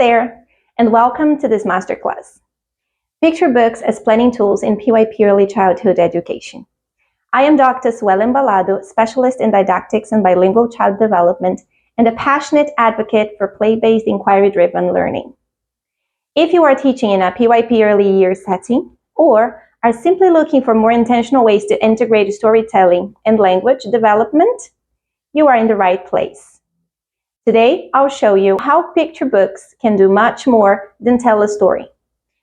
there, and welcome to this Masterclass. Picture books as planning tools in PYP early childhood education. I am Dr. Suelen Balado, specialist in didactics and bilingual child development, and a passionate advocate for play-based inquiry-driven learning. If you are teaching in a PYP early years setting, or are simply looking for more intentional ways to integrate storytelling and language development, you are in the right place. Today, I'll show you how picture books can do much more than tell a story.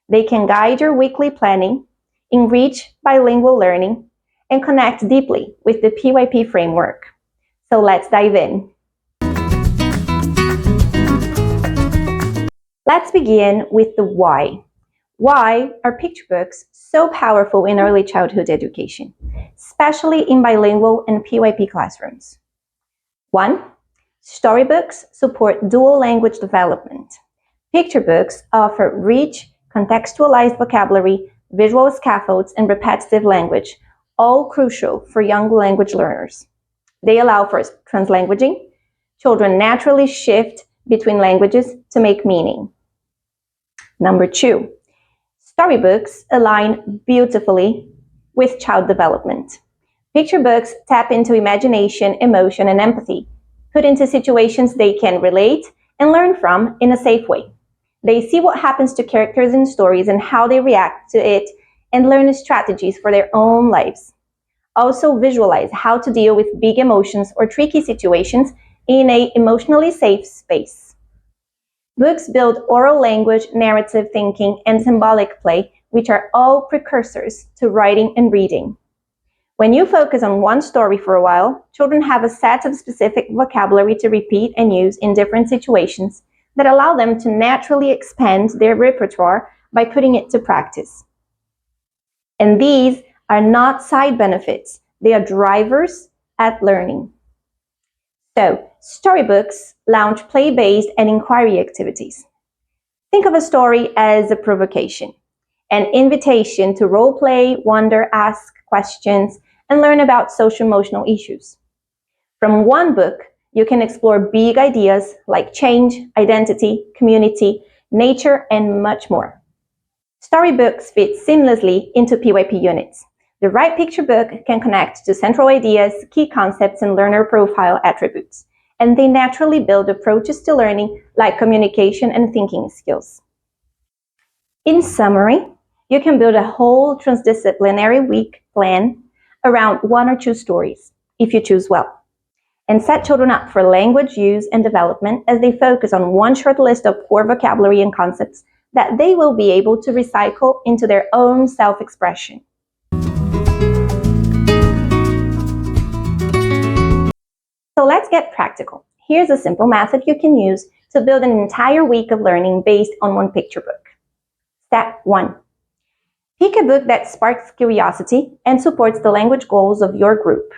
They can guide your weekly planning, enrich bilingual learning, and connect deeply with the PYP framework. So let's dive in. Let's begin with the why. Why are picture books so powerful in early childhood education, especially in bilingual and PYP classrooms? 1. Storybooks support dual language development. Picture books offer rich, contextualized vocabulary, visual scaffolds, and repetitive language, all crucial for young language learners. They allow for translanguaging. Children naturally shift between languages to make meaning. Number 2. Storybooks align beautifully with child development. Picture books tap into imagination, emotion, and empathy, put into situations they can relate and learn from in a safe way. They see what happens to characters in stories and how they react to it and learn strategies for their own lives. Also visualize how to deal with big emotions or tricky situations in an emotionally safe space. Books build oral language, narrative thinking, and symbolic play, which are all precursors to writing and reading. When you focus on one story for a while, children have a set of specific vocabulary to repeat and use in different situations that allow them to naturally expand their repertoire by putting it to practice. And these are not side benefits, they are drivers at learning. So, storybooks launch play-based and inquiry activities. Think of a story as a provocation, an invitation to role-play, wonder, ask questions, and learn about social-emotional issues. From one book, you can explore big ideas like change, identity, community, nature, and much more. Storybooks fit seamlessly into PYP units. The right picture book can connect to central ideas, key concepts, and learner profile attributes, and they naturally build approaches to learning like communication and thinking skills. In summary, you can build a whole transdisciplinary week plan around 1 or 2 stories, if you choose well, and set children up for language use and development as they focus on one short list of core vocabulary and concepts that they will be able to recycle into their own self-expression. So let's get practical. Here's a simple method you can use to build an entire week of learning based on one picture book. Step 1. Pick a book that sparks curiosity and supports the language goals of your group.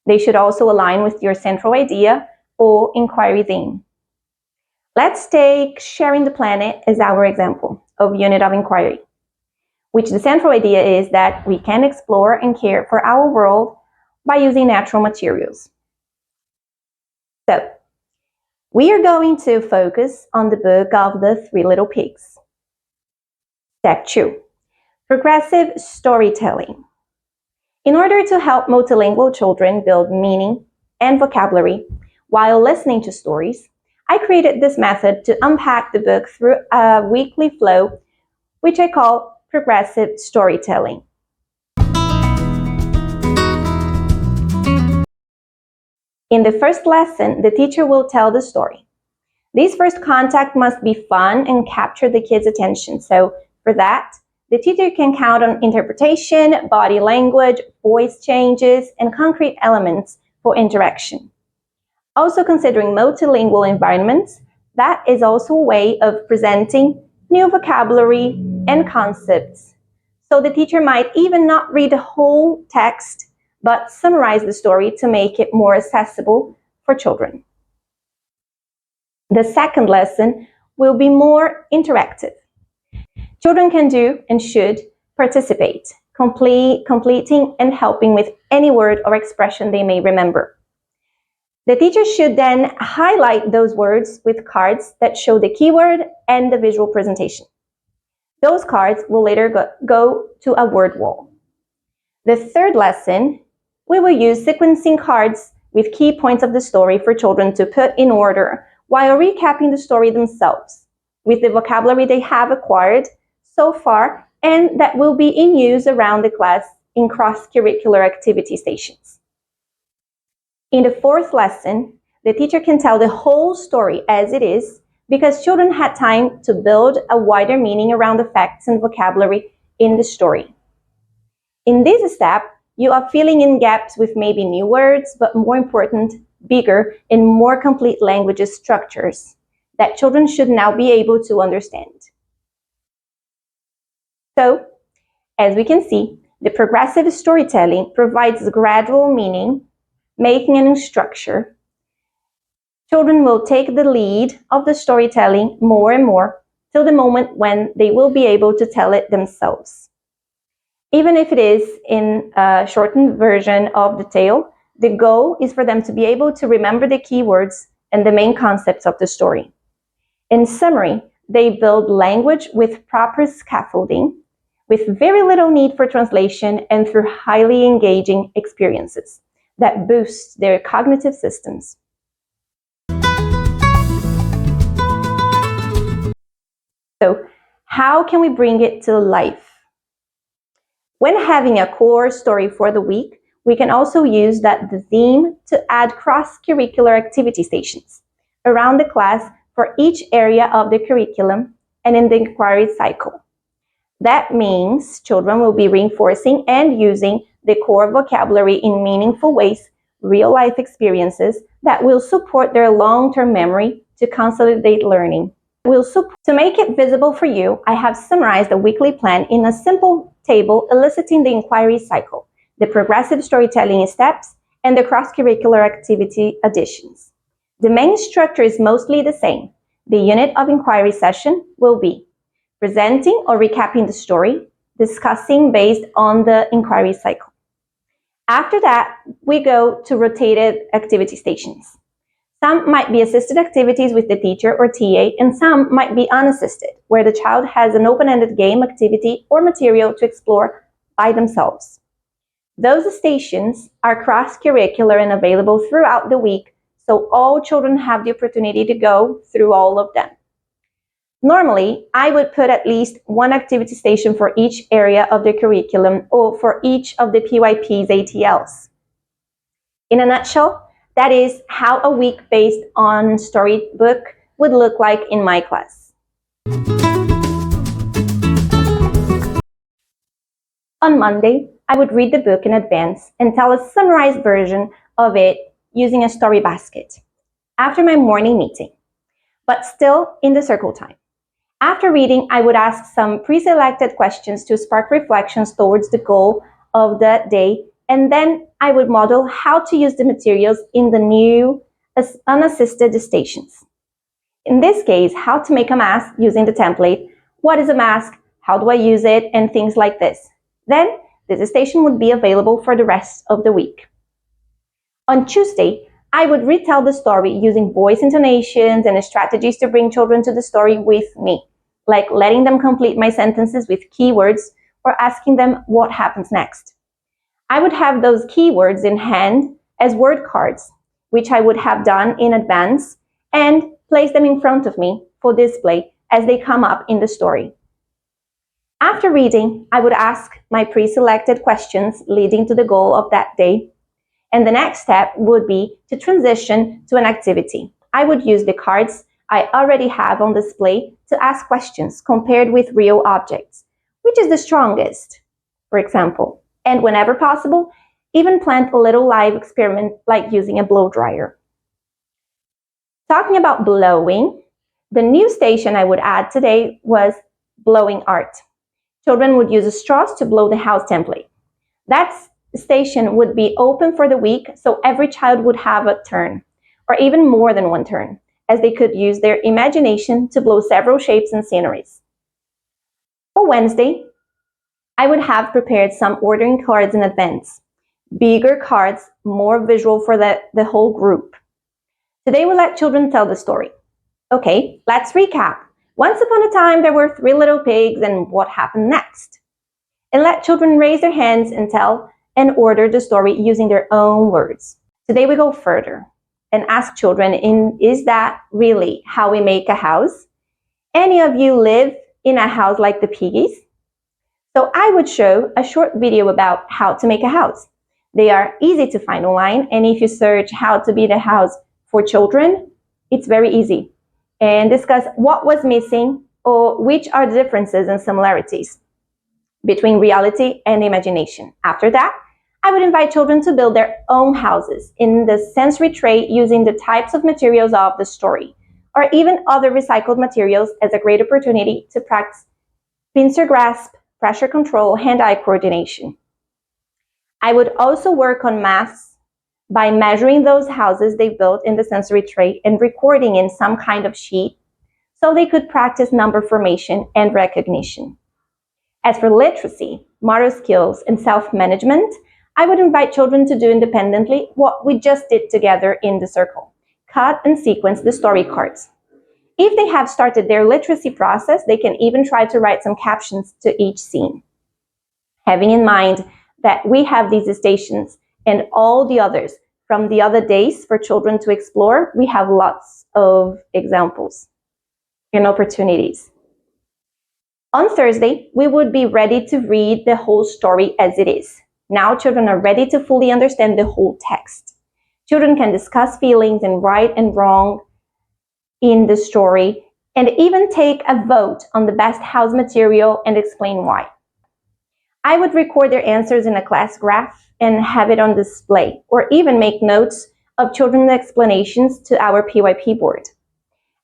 They should also align with your central idea or inquiry theme. Let's take Sharing the Planet as our example of unit of inquiry, which the central idea is that we can explore and care for our world by using natural materials. So, we are going to focus on the book of the 3 Little Pigs. Step 2. Progressive storytelling. In order to help multilingual children build meaning and vocabulary while listening to stories, I created this method to unpack the book through a weekly flow, which I call progressive storytelling. In the first lesson, the teacher will tell the story. This first contact must be fun and capture the kids' attention. So for that, the teacher can count on interpretation, body language, voice changes, and concrete elements for interaction. Also considering multilingual environments, that is also a way of presenting new vocabulary and concepts. So the teacher might even not read the whole text, but summarize the story to make it more accessible for children. The second lesson will be more interactive. Children can do and should participate, completing and helping with any word or expression they may remember. The teacher should then highlight those words with cards that show the keyword and the visual presentation. Those cards will later go to a word wall. The third lesson, we will use sequencing cards with key points of the story for children to put in order while recapping the story themselves with the vocabulary they have acquired so far and that will be in use around the class in cross-curricular activity stations. In the fourth lesson, the teacher can tell the whole story as it is because children had time to build a wider meaning around the facts and vocabulary in the story. In this step, you are filling in gaps with maybe new words, but more important, bigger and more complete language structures that children should now be able to understand. So, as we can see, the progressive storytelling provides gradual meaning, making a new structure. Children will take the lead of the storytelling more and more till the moment when they will be able to tell it themselves. Even if it is in a shortened version of the tale, the goal is for them to be able to remember the keywords and the main concepts of the story. In summary, they build language with proper scaffolding, with very little need for translation and through highly engaging experiences that boost their cognitive systems. So, how can we bring it to life? When having a core story for the week, we can also use the theme to add cross-curricular activity stations around the class for each area of the curriculum and in the inquiry cycle. That means children will be reinforcing and using the core vocabulary in meaningful ways, real-life experiences that will support their long-term memory to consolidate learning. To make it visible for you, I have summarized the weekly plan in a simple table eliciting the inquiry cycle, the progressive storytelling steps, and the cross-curricular activity additions. The main structure is mostly the same. The unit of inquiry session will be presenting or recapping the story, discussing based on the inquiry cycle. After that, we go to rotated activity stations. Some might be assisted activities with the teacher or TA, and some might be unassisted, where the child has an open-ended game activity or material to explore by themselves. Those stations are cross-curricular and available throughout the week, so all children have the opportunity to go through all of them. Normally, I would put at least one activity station for each area of the curriculum or for each of the PYP's ATLs. In a nutshell, that is how a week based on storybook would look like in my class. On Monday, I would read the book in advance and tell a summarized version of it using a story basket after my morning meeting, but still in the circle time. After reading, I would ask some pre-selected questions to spark reflections towards the goal of that day, and then I would model how to use the materials in the new unassisted stations. In this case, how to make a mask using the template, what is a mask, how do I use it, and things like this. Then, this station would be available for the rest of the week. On Tuesday, I would retell the story using voice intonations and strategies to bring children to the story with me, like letting them complete my sentences with keywords or asking them what happens next. I would have those keywords in hand as word cards, which I would have done in advance, and place them in front of me for display as they come up in the story. After reading, I would ask my pre-selected questions leading to the goal of that day, and the next step would be to transition to an activity. I would use the cards I already have on display to ask questions compared with real objects. Which is the strongest, for example? And whenever possible, even plant a little live experiment like using a blow dryer. Talking about blowing, the new station I would add today was blowing art. Children would use straws to blow the house template. That station would be open for the week, so every child would have a turn, or even more than one turn, as they could use their imagination to blow several shapes and sceneries. For Wednesday, I would have prepared some ordering cards in advance. Bigger cards, more visual for the whole group. Today we let children tell the story. Okay, let's recap. Once upon a time, there were 3 little pigs, and what happened next? And let children raise their hands and tell and order the story using their own words. Today we go further and ask children, is that really how we make a house? Any of you live in a house like the piggies? So I would show a short video about how to make a house. They are easy to find online, and if you search how to build a house for children, it's very easy. And discuss what was missing or which are the differences and similarities between reality and imagination. After that, I would invite children to build their own houses in the sensory tray using the types of materials of the story, or even other recycled materials as a great opportunity to practice pincer grasp, pressure control, hand-eye coordination. I would also work on maths by measuring those houses they built in the sensory tray and recording in some kind of sheet so they could practice number formation and recognition. As for literacy, motor skills, and self-management, I would invite children to do independently what we just did together in the circle. Cut and sequence the story cards. If they have started their literacy process, they can even try to write some captions to each scene. Having in mind that we have these stations and all the others from the other days for children to explore, we have lots of examples and opportunities. On Thursday, we would be ready to read the whole story as it is. Now children are ready to fully understand the whole text. Children can discuss feelings and right and wrong in the story, and even take a vote on the best house material and explain why. I would record their answers in a class graph and have it on display, or even make notes of children's explanations to our PYP board.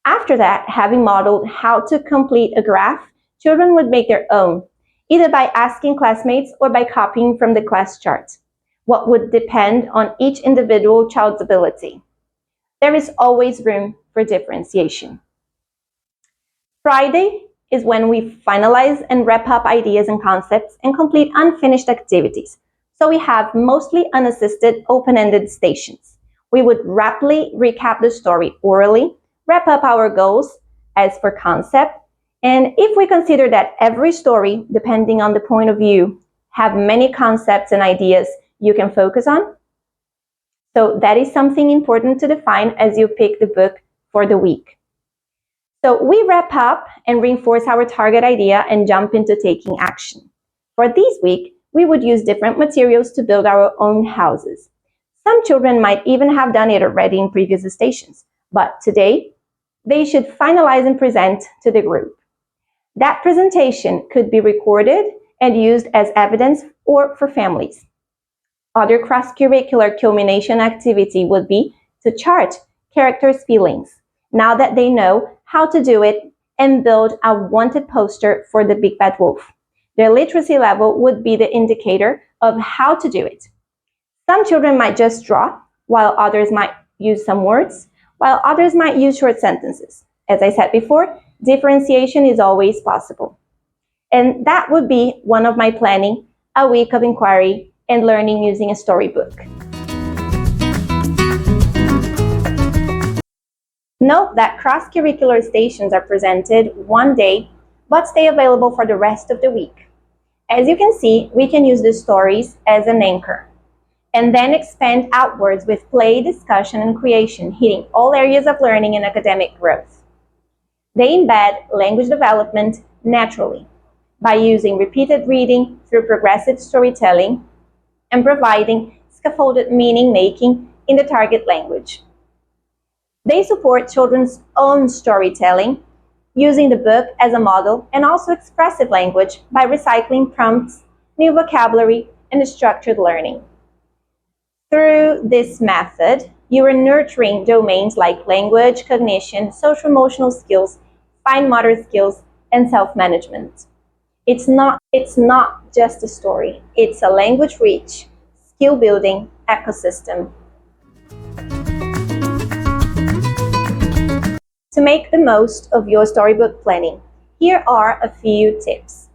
After that, having modeled how to complete a graph, children would make their own, either by asking classmates or by copying from the class chart, what would depend on each individual child's ability. There is always room for differentiation. Friday is when we finalize and wrap up ideas and concepts and complete unfinished activities. So we have mostly unassisted, open-ended stations. We would rapidly recap the story orally, wrap up our goals as for concept, and if we consider that every story, depending on the point of view, have many concepts and ideas you can focus on, so that is something important to define as you pick the book for the week. So we wrap up and reinforce our target idea and jump into taking action. For this week, we would use different materials to build our own houses. Some children might even have done it already in previous stations, but today, they should finalize and present to the group. That presentation could be recorded and used as evidence or for families. Other cross-curricular culmination activity would be to chart characters' feelings, now that they know how to do it, and build a wanted poster for the Big Bad Wolf. Their literacy level would be the indicator of how to do it. Some children might just draw, while others might use some words, while others might use short sentences. As I said before, differentiation is always possible. And that would be one of my planning, a week of inquiry and learning using a storybook. Note that cross-curricular stations are presented one day, but stay available for the rest of the week. As you can see, we can use the stories as an anchor, and then expand outwards with play, discussion, and creation, hitting all areas of learning and academic growth. They embed language development naturally by using repeated reading through progressive storytelling and providing scaffolded meaning-making in the target language. They support children's own storytelling, using the book as a model, and also expressive language by recycling prompts, new vocabulary, and structured learning. Through this method, you are nurturing domains like language, cognition, social-emotional skills, fine motor skills, and self-management. It's not just a story, it's a language-rich, skill-building ecosystem. To make the most of your storybook planning, here are a few tips.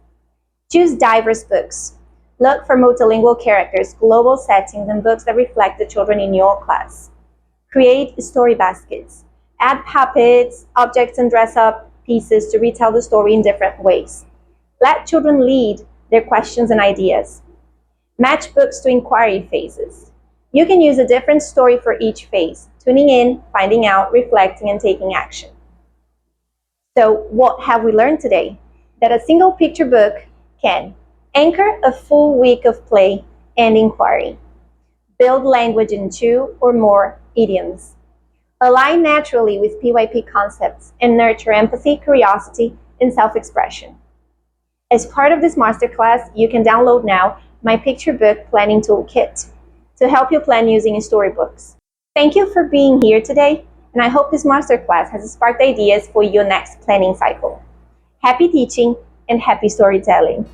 Choose diverse books. Look for multilingual characters, global settings, and books that reflect the children in your class. Create story baskets. Add puppets, objects, and dress-up pieces to retell the story in different ways. Let children lead their questions and ideas. Match books to inquiry phases. You can use a different story for each phase, tuning in, finding out, reflecting, and taking action. So what have we learned today? That a single picture book can anchor a full week of play and inquiry, build language in 2 or more idioms, align naturally with PYP concepts, and nurture empathy, curiosity, and self-expression. As part of this masterclass, you can download now my picture book planning toolkit to help you plan using storybooks. Thank you for being here today, and I hope this masterclass has sparked ideas for your next planning cycle. Happy teaching and happy storytelling!